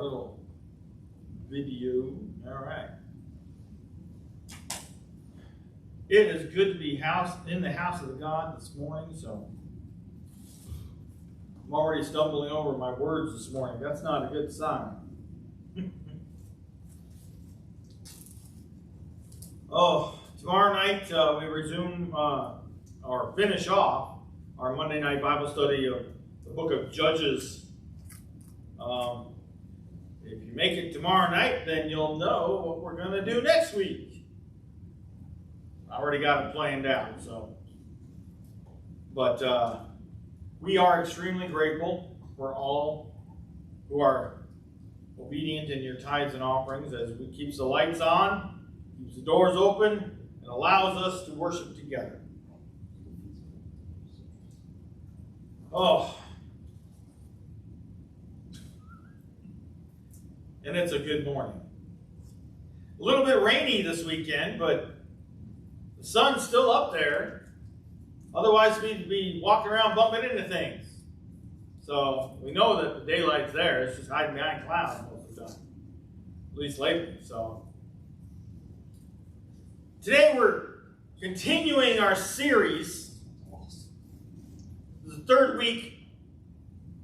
little video. All right. It is good to be in the house of God this morning, so I'm already stumbling over my words this morning. That's not a good sign. Tomorrow night we resume or finish off our Monday night Bible study of the book of Judges. If you make it tomorrow night, then you'll know what we're going to do next week. I already got it planned out, so. But we are extremely grateful for all who are obedient in your tithes and offerings as we keeps the lights on, keeps the doors open, and allows us to worship together. And it's a good morning. A little bit rainy this weekend, but the sun's still up there. Otherwise, we'd be walking around bumping into things. So we know that the daylight's there. It's just hiding behind clouds most of the time. At least lately. So today we're continuing our series. This is the third week.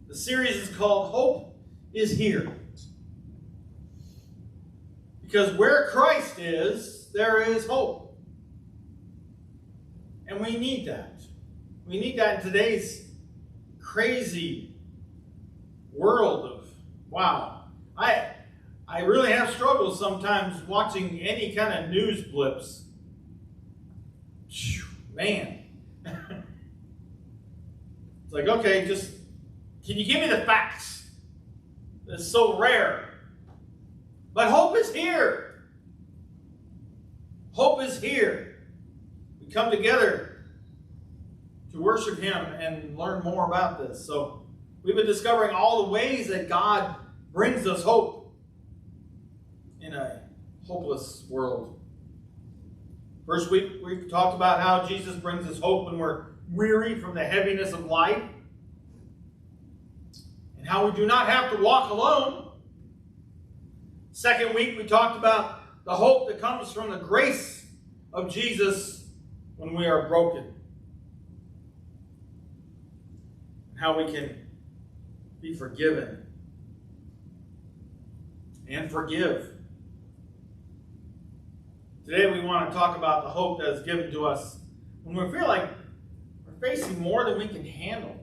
The series is called Hope is Here. Because where Christ is, there is hope. And we need that. We need that in today's crazy world of, wow. I really have struggled sometimes watching any kind of news blips. Man. It's like, okay, just, can you give me the facts? It's so rare. But hope is here. Hope is here. We come together to worship Him and learn more about this. So we've been discovering all the ways that God brings us hope in a hopeless world. First week we talked about how Jesus brings us hope when we're weary from the heaviness of life, and how we do not have to walk alone. Second week, we talked about the hope that comes from the grace of Jesus when we are broken. And how we can be forgiven and forgive. Today, we want to talk about the hope that is given to us when we feel like we're facing more than we can handle.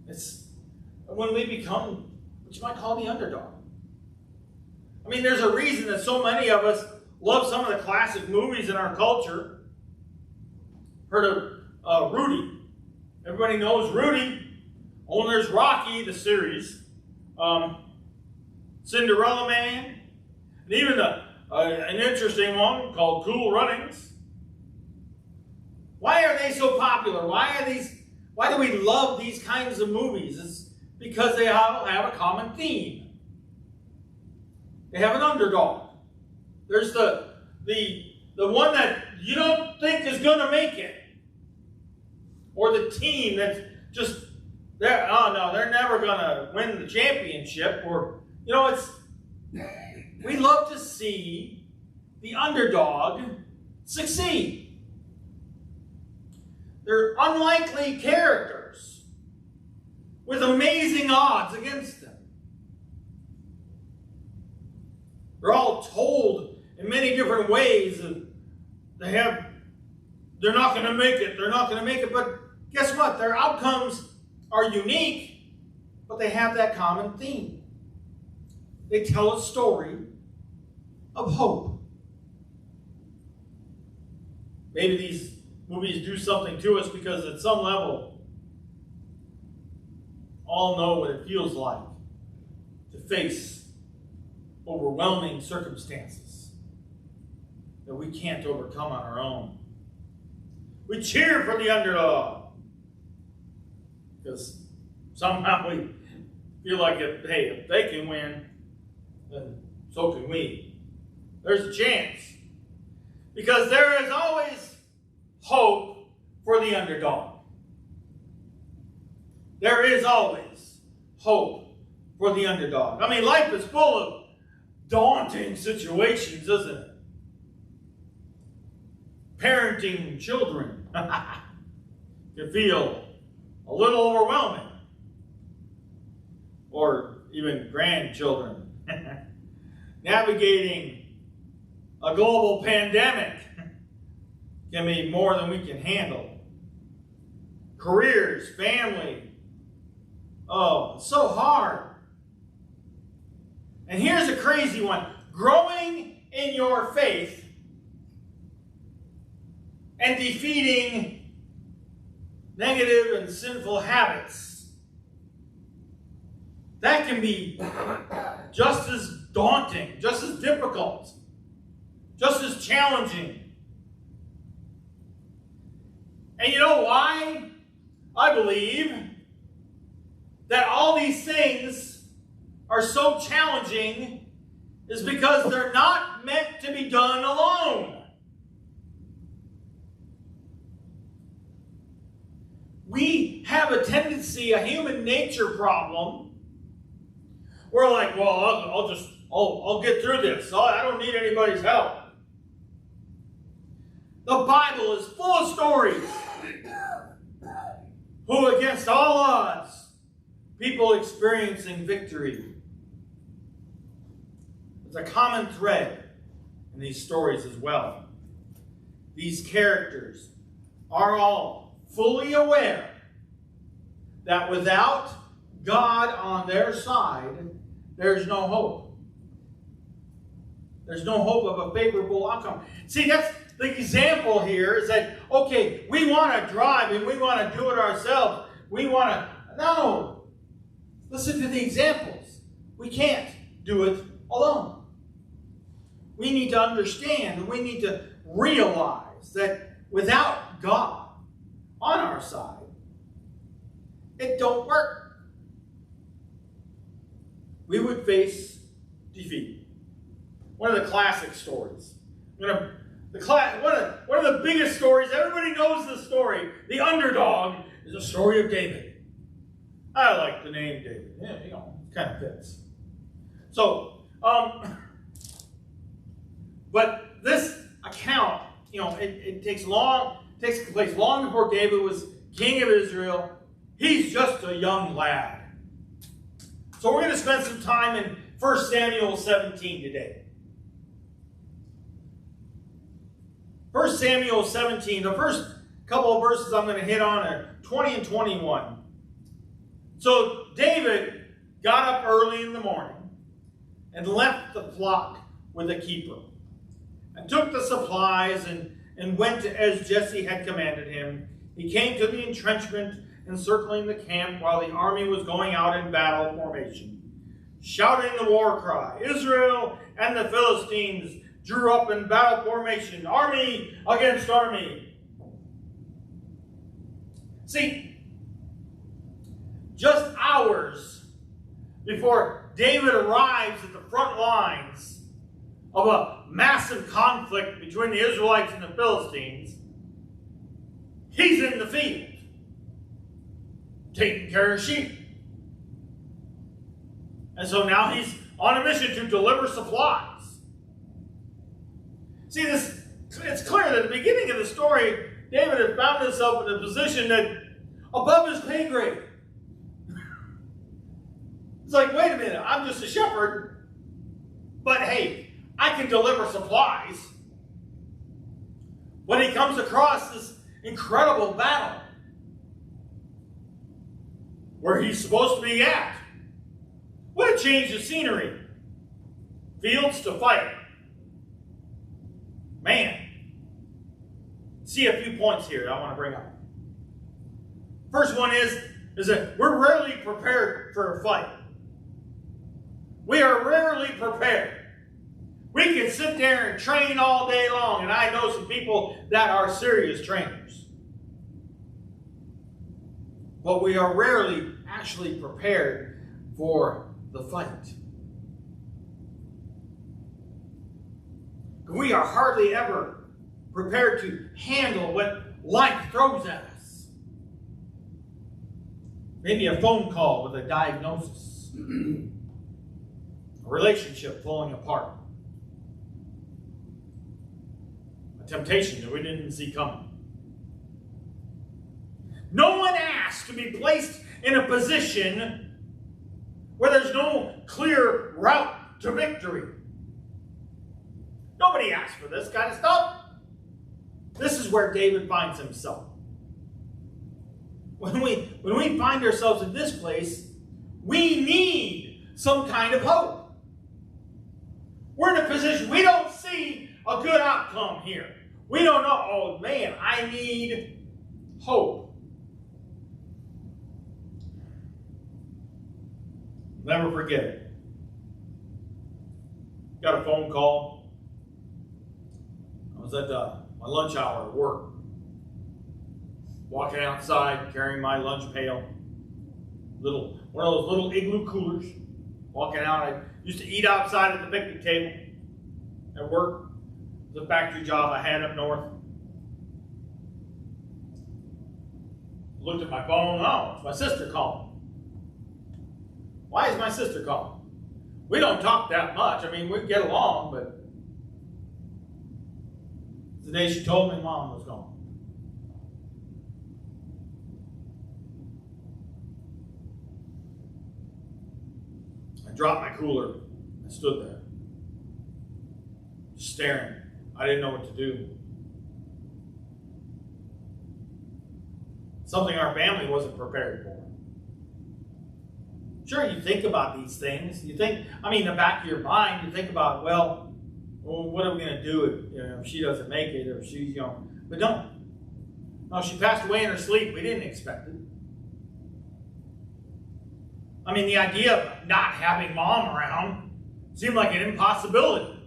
It's when we become what you might call the underdog. I mean, there's a reason that so many of us love some of the classic movies in our culture. Heard of Rudy. Everybody knows Rudy. Oh, and there's Rocky, the series. Cinderella Man. And even an interesting one called Cool Runnings. Why are they so popular? Why do we love these kinds of movies? It's because they all have a common theme. They have an underdog. There's the one that you don't think is going to make it. Or the team that's just, they're never going to win the championship. Or, we love to see the underdog succeed. They're unlikely characters with amazing odds against them. They're all told in many different ways that they're not going to make it, they're not going to make it, but guess what? Their outcomes are unique, but they have that common theme. They tell a story of hope. Maybe these movies do something to us because at some level, all know what it feels like to face overwhelming circumstances that we can't overcome on our own. We cheer for the underdog because somehow we feel like if they can win, then so can we. There's a chance. Because there is always hope for the underdog. There is always hope for the underdog. I mean, life is full of daunting situations, isn't it? Parenting children can feel a little overwhelming. Or even grandchildren. Navigating a global pandemic can be more than we can handle. Careers, family. Oh, it's so hard. And here's a crazy one. Growing in your faith and defeating negative and sinful habits. That can be just as daunting, just as difficult, just as challenging. And you know why? I believe that all these things are so challenging is because they're not meant to be done alone. We have a tendency, a human nature problem. We're like, well, I'll get through this. I don't need anybody's help. The Bible is full of stories who, against all odds, people experiencing victory. There's a common thread in these stories as well. These characters are all fully aware that without God on their side, there's no hope. There's no hope of a favorable outcome. See, that's the example here is that, okay, we want to drive and we want to do it ourselves. We want to, no. Listen to the examples. We can't do it alone. We need to understand and we need to realize that without God on our side, it don't work. We would face defeat. One of the classic stories. One of the biggest stories, everybody knows this story. The Underdog is the story of David. I like the name David. Yeah, it kind of fits. So, but this account, it takes place long before David was king of Israel. He's just a young lad. So we're going to spend some time in 1 Samuel 17 today. 1 Samuel 17, the first couple of verses I'm going to hit on are 20 and 21. So David got up early in the morning and left the flock with a keeper, and took the supplies and went as Jesse had commanded him. He came to the entrenchment encircling the camp while the army was going out in battle formation, shouting the war cry. Israel and the Philistines drew up in battle formation, army against army. See, just hours before David arrives at the front lines of a massive conflict between the Israelites and the Philistines, he's in the field, taking care of sheep. And so now he's on a mission to deliver supplies. See, it's clear that at the beginning of the story, David had found himself in a position that above his pay grade. It's like, wait a minute, I'm just a shepherd, but hey, I can deliver supplies. When he comes across this incredible battle where he's supposed to be at, what a change of scenery. Fields to fight. Man. See a few points here I want to bring up. First one is that we're rarely prepared for a fight. We are rarely prepared. We can sit there and train all day long, and I know some people that are serious trainers. But we are rarely actually prepared for the fight. We are hardly ever prepared to handle what life throws at us. Maybe a phone call with a diagnosis. A relationship falling apart. A temptation that we didn't see coming. No one asked to be placed in a position where there's no clear route to victory. Nobody asked for this kind of stuff. This is where David finds himself. When we find ourselves in this place, we need some kind of hope. We're in a position, we don't see a good outcome here. We don't know, oh man, I need hope. Never forget it. Got a phone call. I was at my lunch hour at work. Walking outside, carrying my lunch pail. One of those little igloo coolers. Walking out. I used to eat outside at the picnic table at work. It was a factory job I had up north. Looked at my phone. Oh, it's my sister calling. Why is my sister calling? We don't talk that much. I mean, we get along, but the day she told me Mom was gone. I dropped my cooler. I stood there, staring. I didn't know what to do. Something our family wasn't prepared for. Sure, you think about these things. You think, in the back of your mind, you think about, well, what are we going to do if she doesn't make it, or if she's, but don't. No, she passed away in her sleep. We didn't expect it. The idea of not having Mom around seemed like an impossibility.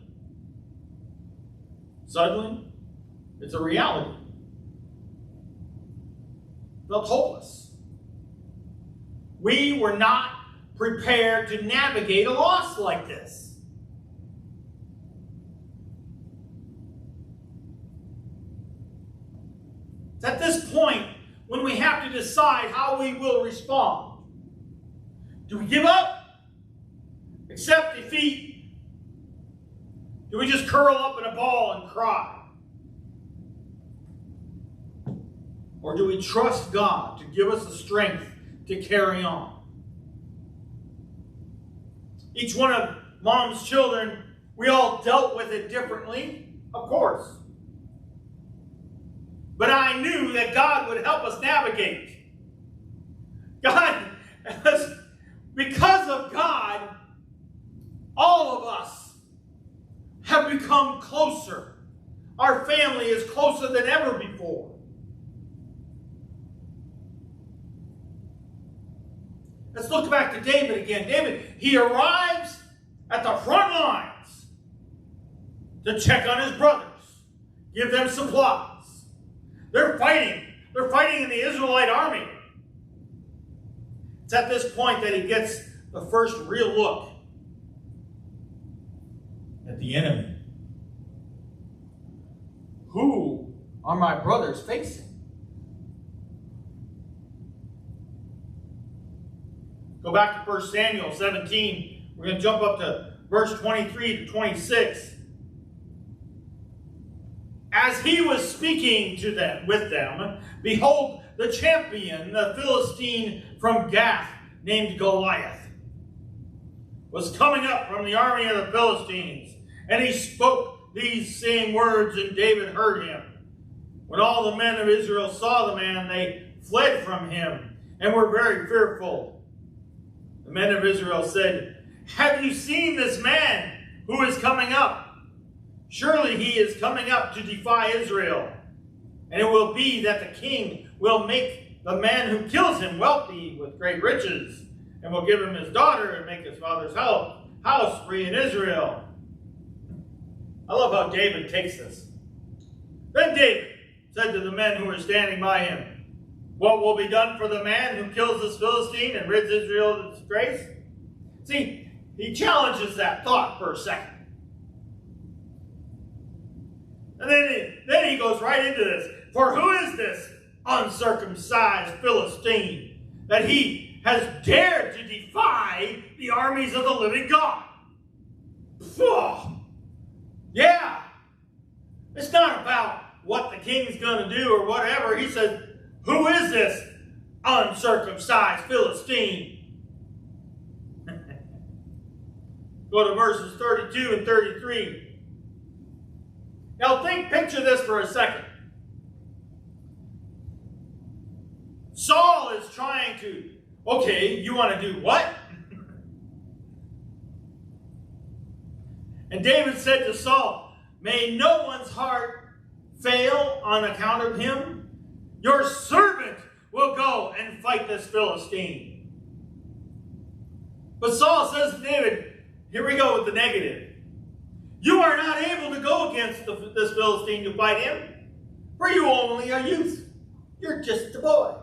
Suddenly, it's a reality. Felt hopeless. We were not prepared to navigate a loss like this. It's at this point when we have to decide how we will respond. Do we give up? Accept defeat? Do we just curl up in a ball and cry? Or do we trust God to give us the strength to carry on? Each one of Mom's children, we all dealt with it differently, of course. But I knew that God would help us navigate. Because of God, all of us have become closer. Our family is closer than ever before. Let's look back to David again. David, he arrives at the front lines to check on his brothers, give them supplies. They're fighting. They're fighting in the Israelite army. It's at this point that he gets the first real look at the enemy. Who are my brothers facing? Go back to 1 Samuel 17. We're going to jump up to verse 23 to 26. As he was speaking with them, behold, the champion, the Philistine from Gath, named Goliath, was coming up from the army of the Philistines. And he spoke these same words, and David heard him. When all the men of Israel saw the man, they fled from him and were very fearful. The men of Israel said, "Have you seen this man who is coming up? Surely he is coming up to defy Israel. And it will be that the king will make the man who kills him wealthy with great riches, and will give him his daughter and make his father's house free in Israel." I love how David takes this. Then David said to the men who were standing by him, "What will be done for the man who kills this Philistine and rids Israel of disgrace?" See, he challenges that thought for a second. And then he goes right into this. "For who is this uncircumcised Philistine that he has dared to defy the armies of the living God. Yeah. It's not about what the king's going to do or whatever. He said, who is this uncircumcised Philistine? Go to verses 32 and 33. Now picture this for a second. Saul is trying to, okay, you want to do what? And David said to Saul, may no one's heart fail on account of him. Your servant will go and fight this Philistine. But Saul says to David, here we go with the negative. You are not able to go against this Philistine to fight him, for you only are youth. You're just a boy,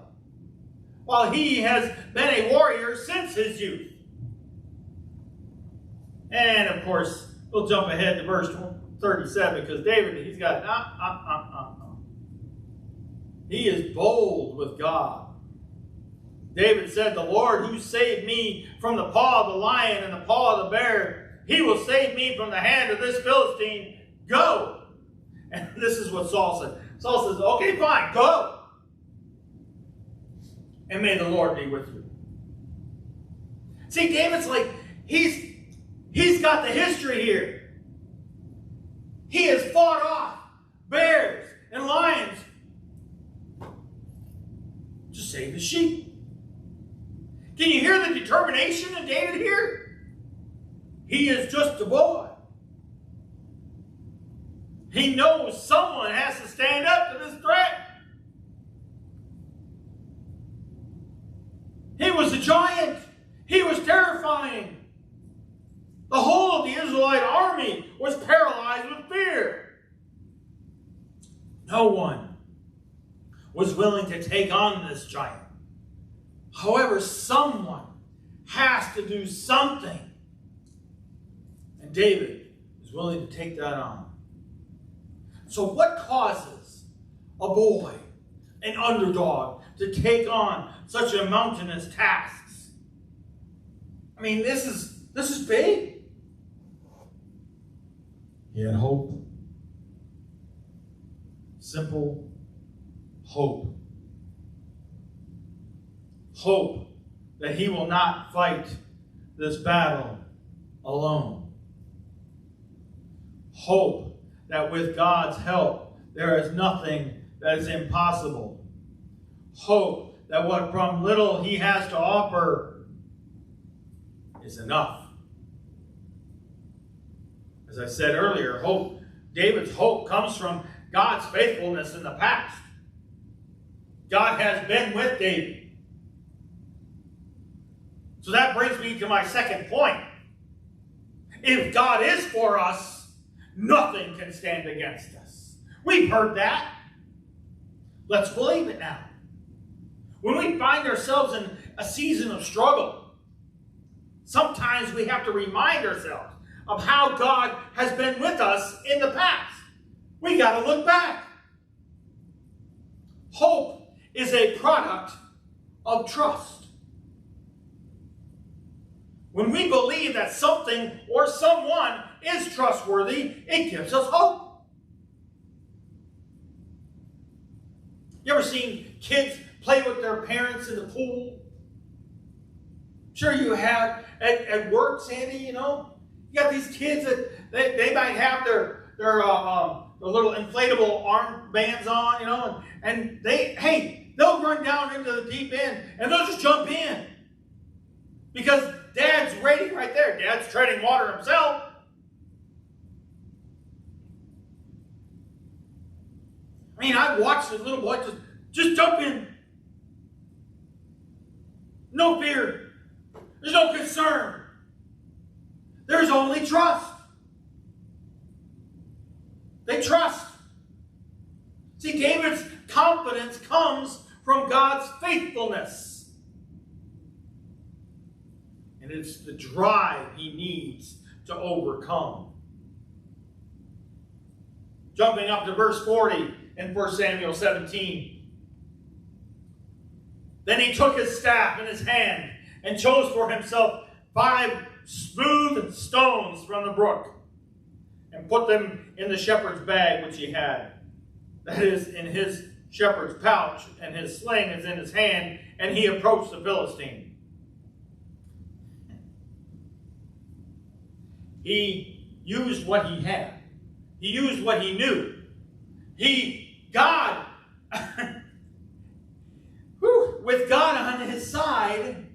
while he has been a warrior since his youth. And of course, we'll jump ahead to verse 37, because David, he's got, He is bold with God. David said, the Lord who saved me from the paw of the lion and the paw of the bear, he will save me from the hand of this Philistine. Go. And this is what Saul said. Saul says, okay, fine, go. And may the Lord be with you. See, David's like, he's got the history here. He has fought off bears and lions to save the sheep. Can you hear the determination in David here? He is just a boy. He knows someone has to stand up to this threat. He was a giant. He was terrifying. The whole of the Israelite army was paralyzed with fear. No one was willing to take on this giant. However, someone has to do something. And David is willing to take that on. So what causes a boy, an underdog, to take on such a mountainous tasks? I mean, this is big. He had hope. Simple hope. Hope that he will not fight this battle alone. Hope that with God's help, there is nothing that is impossible. Hope that what from little he has to offer is enough. As I said earlier, David's hope comes from God's faithfulness in the past. God has been with David. So that brings me to my second point. If God is for us, nothing can stand against us. We've heard that. Let's believe it now. When we find ourselves in a season of struggle, sometimes we have to remind ourselves of how God has been with us in the past. We got to look back. Hope is a product of trust. When we believe that something or someone is trustworthy, it gives us hope. You ever seen kids play with their parents in the pool? Sure you have. At work, Sandy, you know, you got these kids that they might have their little inflatable arm bands on, you know, and they'll run down into the deep end and they'll just jump in. Because Dad's waiting right there. Dad's treading water himself. I mean, I've watched this little boy just jump in. No fear. There's no concern. There's only trust. They trust. See, David's confidence comes from God's faithfulness. And it's the drive he needs to overcome. Jumping up to verse 40 in 1 Samuel 17. Then he took his staff in his hand and chose for himself 5 smooth stones from the brook and put them in the shepherd's bag which he had. That is, in his shepherd's pouch, and his sling is in his hand, and he approached the Philistine. He used what he had. He used what he knew. God, with God on his side,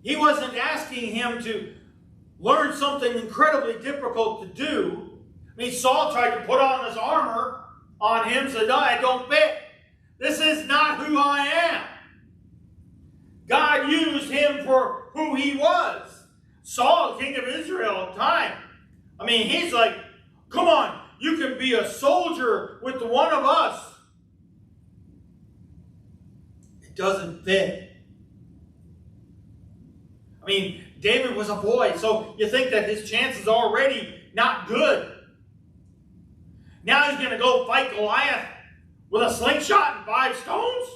he wasn't asking him to learn something incredibly difficult to do. I mean, Saul tried to put on this armor on him, said, no, it don't fit. This is not who I am. God used him for who he was. Saul, king of Israel at the time. I mean, he's like, come on, you can be a soldier with one of us. It doesn't fit. I mean, David was a boy, so you think that his chances are already not good. Now he's going to go fight Goliath with a slingshot and 5 stones?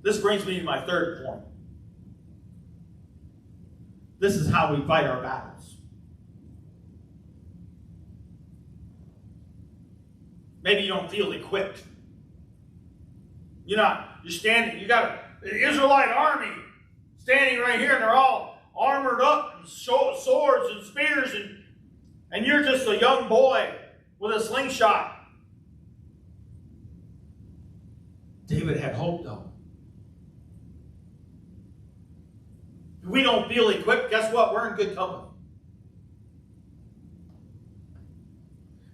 This brings me to my third point. This is how we fight our battles. Maybe you don't feel equipped. You're standing, you got the Israelite army standing right here, and they're all armored up, and swords and spears, and you're just a young boy with a slingshot. David had hope, though. If we don't feel equipped, guess what? We're in good company.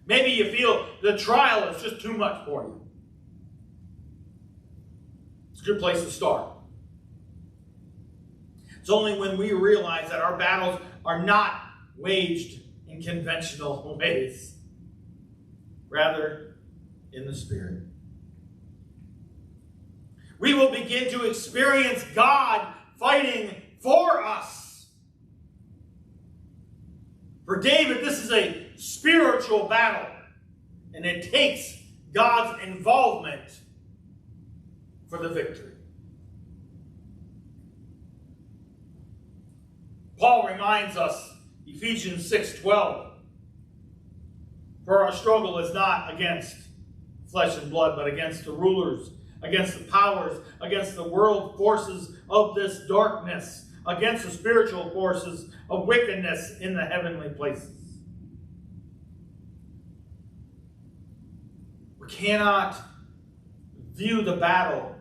Maybe you feel the trial is just too much for you. It's a good place to start. It's only when we realize that our battles are not waged in conventional ways, rather in the Spirit. We will begin to experience God fighting for us. For David, this is a spiritual battle, and it takes God's involvement for the victory. Paul reminds us, Ephesians 6:12, for our struggle is not against flesh and blood, but against the rulers, against the powers, against the world forces of this darkness, against the spiritual forces of wickedness in the heavenly places. We cannot view the battle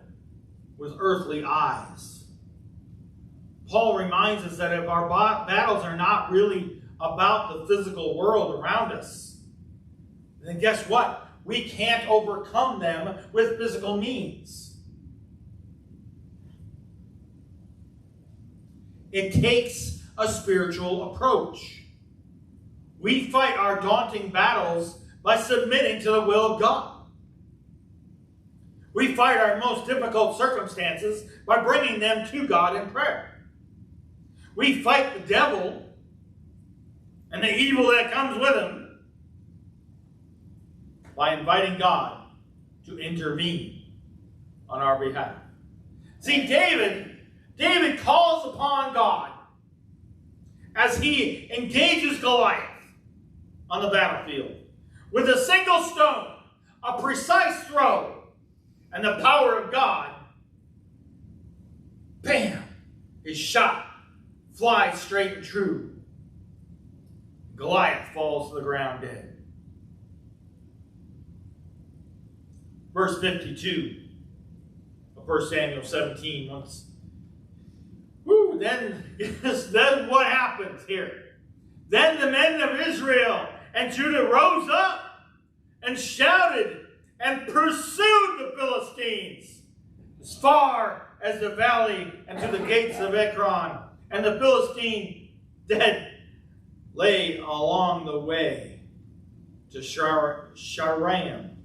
with earthly eyes. Paul reminds us that if our battles are not really about the physical world around us, then guess what? We can't overcome them with physical means. It takes a spiritual approach. We fight our daunting battles by submitting to the will of God. We fight our most difficult circumstances by bringing them to God in prayer. We fight the devil and the evil that comes with him by inviting God to intervene on our behalf. See, David calls upon God as he engages Goliath on the battlefield with a single stone, a precise throw, and the power of God. Bam! His shot flies straight and true. Goliath falls to the ground dead. Verse 52 of 1 Samuel 17. Then what happens here? Then the men of Israel and Judah rose up and shouted and pursued the Philistines as far as the valley and to the gates of Ekron. And the Philistine dead lay along the way to Sharaim,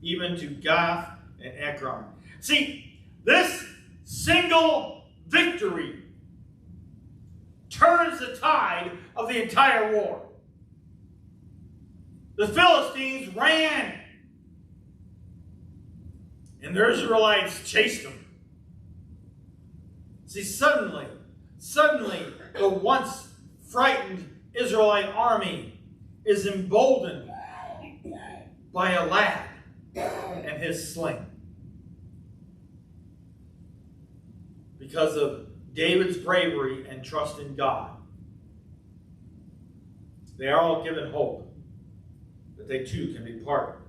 even to Gath and Ekron. See, this single victory turns the tide of the entire war. The Philistines ran And the Israelites chased them. See, suddenly, the once frightened Israelite army is emboldened by a lad and his sling. Because of David's bravery and trust in God, they are all given hope that they too can be part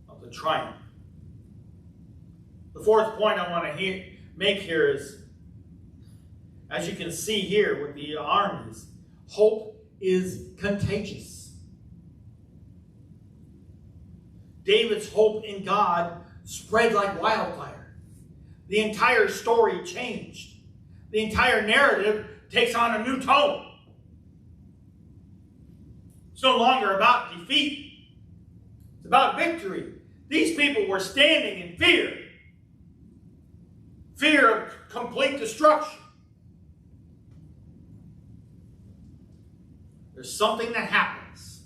of the triumph. The fourth point I want to make here is, as you can see here with the armies, hope is contagious. David's hope in God spread like wildfire. The entire story changed. The entire narrative takes on a new tone. It's no longer about defeat. It's about victory. These people were standing in fear. Fear of complete destruction. There's something that happens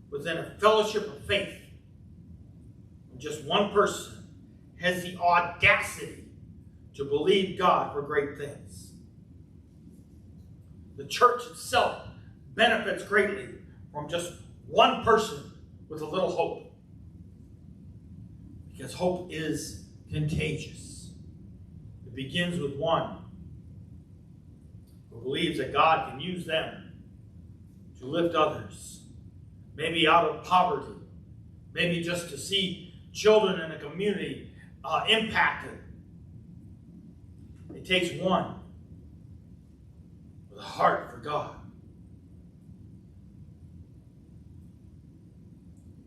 within a fellowship of faith when just one person has the audacity to believe God for great things. The church itself benefits greatly from just one person with a little hope. Because hope is contagious. It begins with one who believes that God can use them to lift others, maybe out of poverty, maybe just to see children in a community impacted. It takes one with a heart for God.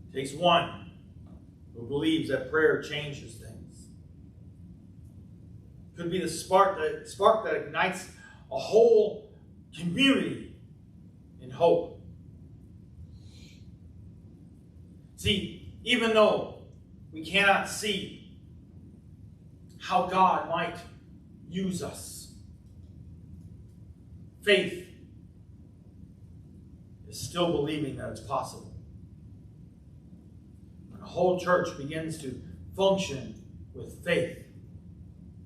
It takes one who believes that prayer changes things. It could be the spark that ignites a whole community in hope. See, even though we cannot see how God might use us, faith is still believing that it's possible. When a whole church begins to function with faith,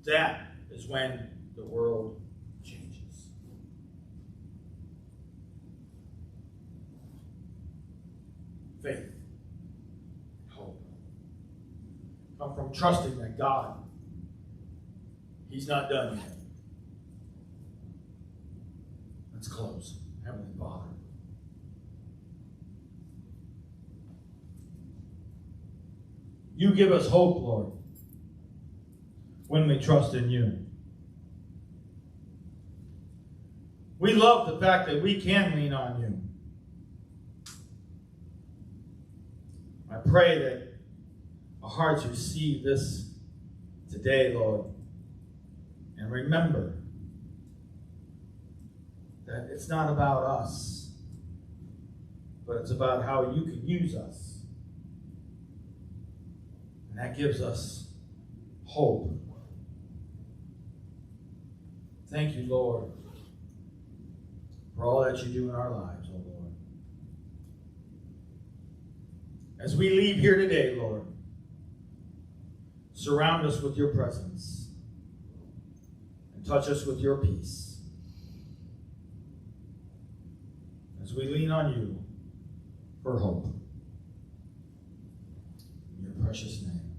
that is when the world changes. Faith, hope, come from trusting that God, He's not done yet. Let's close. Heavenly Father, You give us hope, Lord, when we trust in You. We love the fact that we can lean on You. I pray that our hearts receive this today, Lord. And remember that it's not about us, but it's about how You can use us. And that gives us hope. Thank You, Lord, for all that You do in our lives, oh Lord. As we leave here today, Lord, surround us with Your presence. Touch us with Your peace as we lean on You for hope. In Your precious name.